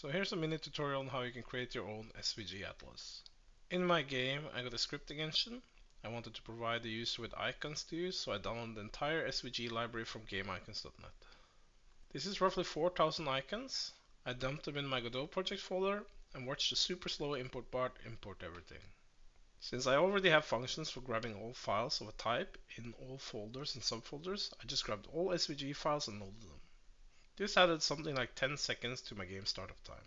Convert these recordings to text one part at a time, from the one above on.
So here's a mini tutorial on how you can create your own SVG atlas. In my game, I got a scripting engine. I wanted to provide the user with icons to use, so I downloaded the entire SVG library from GameIcons.net. This is roughly 4,000 icons. I dumped them in my Godot project folder and watched the super slow import bar import everything. Since I already have functions for grabbing all files of a type in all folders and subfolders, I just grabbed all SVG files and loaded them. This added something like 10 seconds to my game startup time.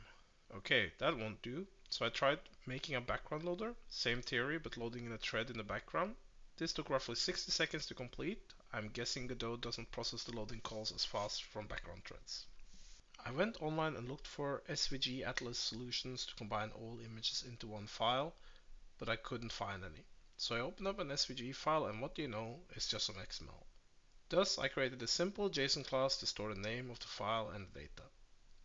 Okay, that won't do, so I tried making a background loader, same theory but loading in a thread in the background. This took roughly 60 seconds to complete. I'm guessing Godot doesn't process the loading calls as fast from background threads. I went online and looked for SVG Atlas solutions to combine all images into one file, but I couldn't find any. So I opened up an SVG file and what do you know, it's just some XML. Thus, I created a simple JSON class to store the name of the file and the data.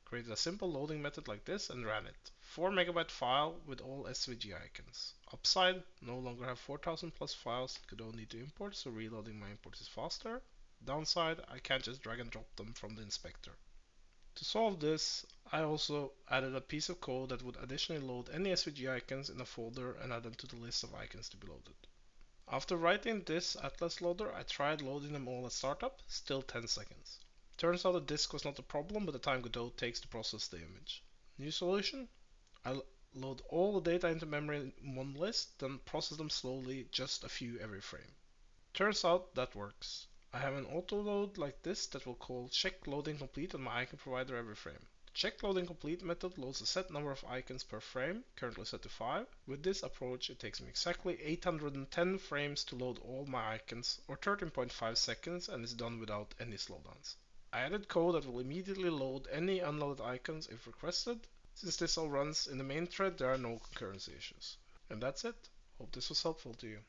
Created a simple loading method like this and ran it. 4 megabyte file with all SVG icons. Upside, no longer have 4000 plus files that Godot need to import, so reloading my imports is faster. Downside, I can't just drag and drop them from the inspector. To solve this, I also added a piece of code that would additionally load any SVG icons in a folder and add them to the list of icons to be loaded. After writing this atlas loader, I tried loading them all at startup, still 10 seconds. Turns out the disk was not the problem, but the time Godot takes to process the image. New solution? I load all the data into memory in one list, then process them slowly, just a few every frame. Turns out that works. I have an auto load like this that will call check loading complete on my icon provider every frame. The check loading complete method loads a set number of icons per frame, currently set to 5. With this approach, it takes me exactly 810 frames to load all my icons, or 13.5 seconds, and is done without any slowdowns. I added code that will immediately load any unloaded icons if requested. Since this all runs in the main thread, there are no concurrency issues. And that's it. Hope this was helpful to you.